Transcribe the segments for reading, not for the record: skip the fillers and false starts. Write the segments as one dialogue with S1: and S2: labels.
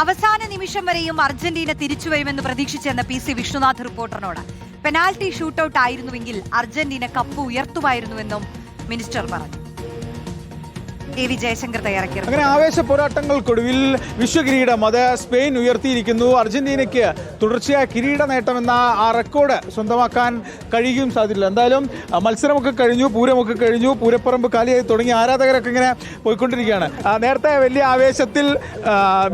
S1: അവസാന നിമിഷം വരെയും അർജന്റീന തിരിച്ചുവരുമെന്ന് പ്രതീക്ഷിച്ചെന്ന പി സി വിഷ്ണുനാഥ് റിപ്പോർട്ടറിനോട് പെനാൽറ്റി ഷൂട്ടൌട്ട് ആയിരുന്നുവെങ്കിൽ അർജന്റീന കപ്പ് ഉയർത്തുമായിരുന്നുവെന്നും മിനിസ്റ്റർ പറഞ്ഞു. ജയശങ്കർ തയ്യാറാക്കി.
S2: അങ്ങനെ ആവേശ പോരാട്ടങ്ങൾക്കൊടുവിൽ വിശ്വകിരീടം അത് സ്പെയിൻ ഉയർത്തിയിരിക്കുന്നു. അർജന്റീനയ്ക്ക് തുടർച്ചയായ കിരീട നേട്ടമെന്ന ആ റെക്കോർഡ് സ്വന്തമാക്കാൻ കഴിയുകയും സാധിച്ചില്ല. എന്തായാലും മത്സരമൊക്കെ കഴിഞ്ഞു, പൂരമൊക്കെ കഴിഞ്ഞു, പൂരപ്പറമ്പ് കാലിയായി തുടങ്ങി ആരാധകരൊക്കെ ഇങ്ങനെ പോയിക്കൊണ്ടിരിക്കുകയാണ്. നേരത്തെ വലിയ ആവേശത്തിൽ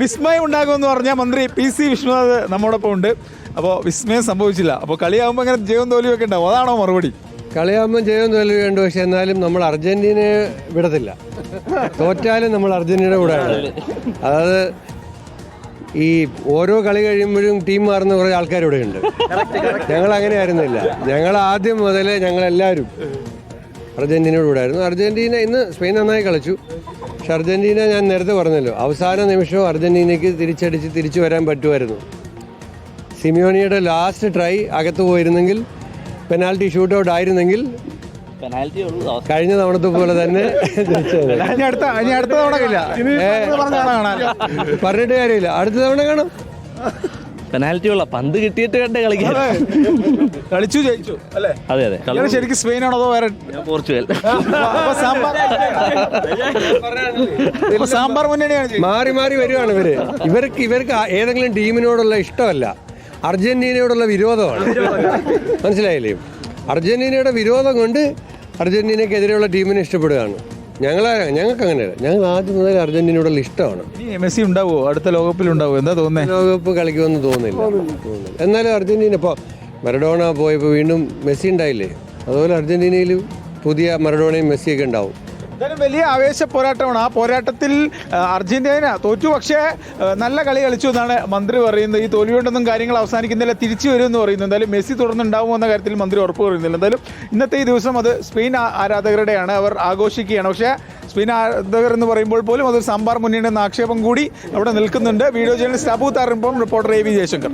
S2: വിസ്മയം ഉണ്ടാകുമെന്ന് പറഞ്ഞ മന്ത്രി പി സി വിഷ്ണുനാഥ് നമ്മോടൊപ്പം ഉണ്ട്. അപ്പോൾ വിസ്മയം സംഭവിച്ചില്ല. അപ്പോൾ കളിയാകുമ്പോൾ ഇങ്ങനെ ജയവും തോൽവിയൊക്കെ ഉണ്ടാവും, അതാണോ മറുപടി?
S3: കളിയാകുമ്പോൾ ജയവും തോൽവിയുണ്ട്. പക്ഷെ എന്നാലും നമ്മൾ അർജന്റീനയെ വിടത്തില്ല. തോറ്റാലും നമ്മൾ അർജന്റീന കൂടെയാണ്. അതായത് ഈ ഓരോ കളി കഴിയുമ്പോഴും ടീം മാറുന്ന കുറേ ആൾക്കാരിവിടെ ഉണ്ട്. ഞങ്ങൾ അങ്ങനെ ആയിരുന്നില്ല. ഞങ്ങൾ ആദ്യം മുതലേ ഞങ്ങളെല്ലാവരും അർജന്റീനയുടെ കൂടെ ആയിരുന്നു. അർജന്റീന ഇന്ന് സ്പെയിൻ നന്നായി കളിച്ചു. പക്ഷെ അർജന്റീന ഞാൻ നേരത്തെ പറഞ്ഞല്ലോ, അവസാന നിമിഷവും അർജന്റീനയ്ക്ക് തിരിച്ചടിച്ച് തിരിച്ചു വരാൻ പറ്റുമായിരുന്നു. സിമിയോണിയുടെ ലാസ്റ്റ് ട്രൈ അകത്ത് പോയിരുന്നെങ്കിൽ, പെനാൽറ്റി ഷൂട്ടൗട്ട് ആയിരുന്നെങ്കിൽ കഴിഞ്ഞ തവണത്തെ പോലെ തന്നെ പറഞ്ഞിട്ട് കാര്യമില്ല. അടുത്ത തവണ കാണാം.
S4: പെനാൽറ്റി ഉള്ള പന്ത് കിട്ടിയിട്ട് കണ്ടേ കളിക്കാൻ
S2: കളിച്ചു ജയിച്ചു അല്ലേ?
S4: അതെ അതെ.
S2: ശരിക്കും സ്പെയിനാണോ അതോ വേറെ?
S4: പോർച്ചുഗൽ.
S2: സാമ്പാർ മുന്നണിയാണ്.
S3: മാറി മാറി വരുവാണ് ഇവർക്ക് ഏതെങ്കിലും ടീമിനോടുള്ള ഇഷ്ടമല്ല, അർജന്റീനയോടുള്ള വിരോധമാണ്. മനസ്സിലായില്ലേ? അർജന്റീനയുടെ വിരോധം കൊണ്ട് അർജന്റീനയ്ക്കെതിരെയുള്ള ടീമിനെ ഇഷ്ടപ്പെടുകയാണ്. ഞങ്ങൾക്ക് അങ്ങനെയല്ല. ഞങ്ങൾ ആദ്യം മുതൽ അർജന്റീനയോടുള്ള ഇഷ്ടമാണ്.
S2: മെസ്സി ഉണ്ടാവുമോ അടുത്ത ലോകകപ്പിൽ? ഉണ്ടാവുമോ? എന്താ തോന്നുന്നത്?
S3: ലോകകപ്പ് കളിക്കുമെന്ന് തോന്നുന്നില്ല. എന്നാലും അർജന്റീന ഇപ്പോൾ മറഡോണ പോയപ്പോൾ വീണ്ടും മെസ്സി ഉണ്ടായില്ലേ, അതുപോലെ അർജന്റീനയിൽ പുതിയ മറഡോണയും മെസ്സിയൊക്കെ ഉണ്ടാവും.
S2: എന്തായാലും വലിയ ആവേശ പോരാട്ടമാണ്. ആ പോരാട്ടത്തിൽ അർജന്റീന തോറ്റു, പക്ഷേ നല്ല കളി കളിച്ചു എന്നാണ് മന്ത്രി പറയുന്നത്. ഈ തോൽവിയുണ്ടെന്നും കാര്യങ്ങൾ അവസാനിക്കുന്നില്ല, തിരിച്ചു വരുമെന്ന് പറയുന്നു. എന്തായാലും മെസ്സി തുടർന്നുണ്ടാവുമോ എന്ന കാര്യത്തിൽ മന്ത്രി ഉറപ്പ് പറയുന്നില്ല. എന്തായാലും ഇന്നത്തെ ഈ ദിവസം അത് സ്പെയിൻ ആരാധകരുടെയാണ്, അവർ ആഘോഷിക്കുകയാണ്. പക്ഷേ സ്പെയിൻ ആരാധകർ എന്ന് പറയുമ്പോൾ പോലും അതൊരു സാമ്പാർ മുന്നണി എന്ന ആക്ഷേപം കൂടി അവിടെ നിൽക്കുന്നുണ്ട്. വീഡിയോ ജേർണലിസ്റ്റ് അബു താറിപ്പം, റിപ്പോർട്ടർ AV ജയശങ്കർ.